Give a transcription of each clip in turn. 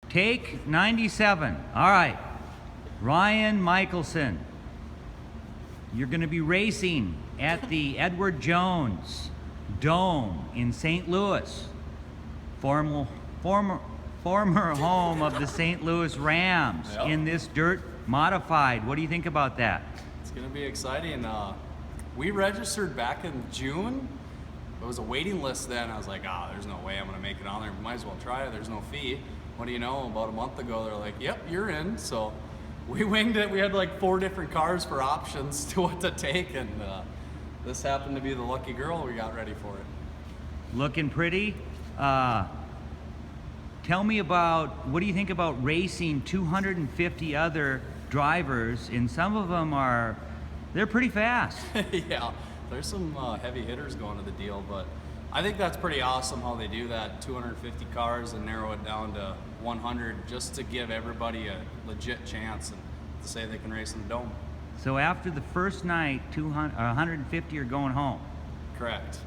Take 97. All right. Ryan Mikkelson, you're going to be racing at the Edward Jones Dome in St. Louis, former home of the St. Louis Rams. Yep. In this dirt modified. What do you think about that? It's going to be exciting. We registered back in June. There was a waiting list then. I was like, there's no way I'm going to make it on there. Might as well try it. There's no fee. What do you know? About a month ago, they're like, yep, you're in. So we winged it. We had like 4 different cars for options to what to take, and this happened to be the lucky girl. We got ready for it. Looking pretty. Tell me about, what do you think about racing 250 other drivers, and some of them they're pretty fast. Yeah, there's some heavy hitters going to the deal, but I think that's pretty awesome how they do that, 250 cars and narrow it down to 100 just to give everybody a legit chance and to say they can race in the Dome. So after the first night, 150 are going home. Correct.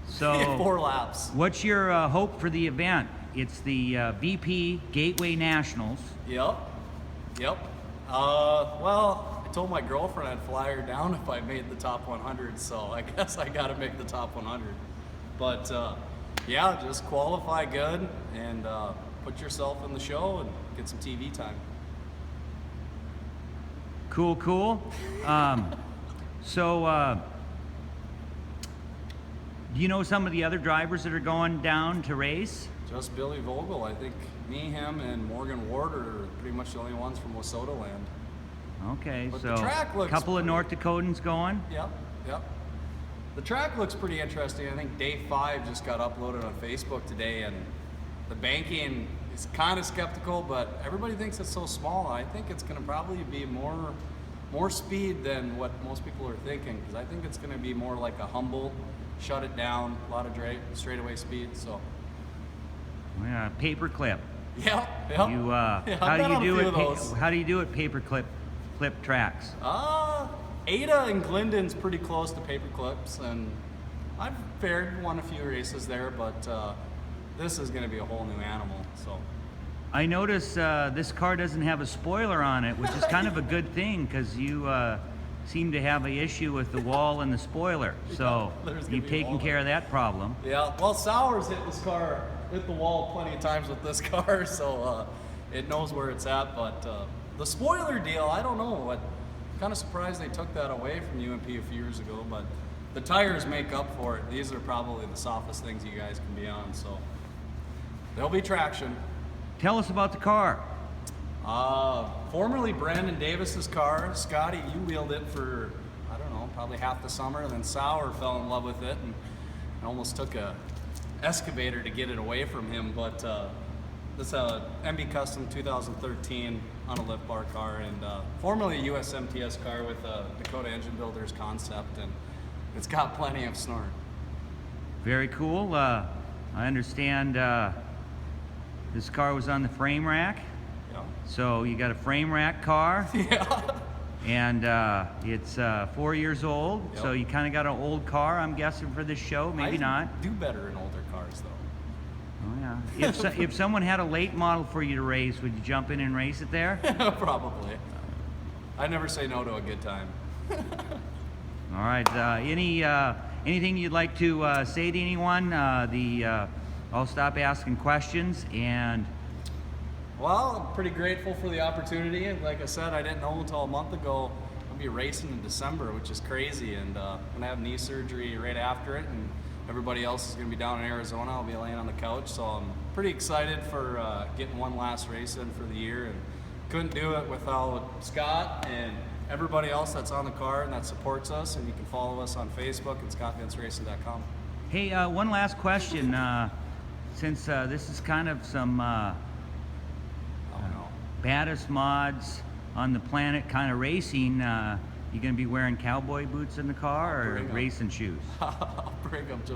So 4 laps. What's your hope for the event? It's the VP Gateway Nationals. Yep. Well, I told my girlfriend I'd fly her down if I made the top 100, so I guess I got to make the top 100. But yeah, just qualify good and put yourself in the show and get some TV time. Cool. So do you know some of the other drivers that are going down to race? Just Billy Vogel. I think me, him, and Morgan Ward are pretty much the only ones from Wissota land. Okay, But so the track looks a couple of North Dakotans going? Yep. The track looks pretty interesting. I think day 5 just got uploaded on Facebook today, and the banking is kind of skeptical, but everybody thinks it's so small. I think it's going to probably be more speed than what most people are thinking, because I think it's going to be more like a humble, shut it down, a lot of straightaway speed. So Yeah, paperclip. yeah. How do you do it paperclip tracks? Ada and Glendon's pretty close to paper clips, and I've won a few races there, but this is going to be a whole new animal. So I notice this car doesn't have a spoiler on it, which is kind of a good thing, because you seem to have an issue with the wall and the spoiler. So you've taken care of that problem. Yeah, well, Sowers hit the wall plenty of times with this car, so it knows where it's at. But the spoiler deal, I don't know. I'm kind of surprised they took that away from UMP a few years ago, but the tires make up for it. These are probably the softest things you guys can be on, so there'll be traction. Tell us about the car. Formerly Brandon Davis's car. Scotty, you wheeled it for, I don't know, probably half the summer, and then Sauer fell in love with it and almost took a excavator to get it away from him. But this is a MB Custom 2013 on a lift bar car, and formerly a USMTS car with a Dakota Engine Builders concept, and it's got plenty of snort. Very cool. I understand this car was on the frame rack. Yeah. So you got a frame rack car. Yeah. And it's 4 years old. Yep. So you kind of got an old car, I'm guessing, for this show. Maybe not. Do better in older cars, though. Oh yeah. If someone had a late model for you to race, would you jump in and race it there? Probably. I never say no to a good time. All right. Anything you'd like to say to anyone? I'll stop asking questions. And well, I'm pretty grateful for the opportunity. Like I said, I didn't know until a month ago I'll be racing in December, which is crazy. And I'm gonna have knee surgery right after it, and everybody else is gonna be down in Arizona. I'll be laying on the couch, so I'm pretty excited for getting one last race in for the year. And couldn't do it without Scott and everybody else that's on the car and that supports us. And you can follow us on Facebook at scottbintzracing.com. hey, one last question. Since this is kind of some baddest mods on the planet kind of racing, you gonna be wearing cowboy boots in the car or racing shoes? I'll bring them just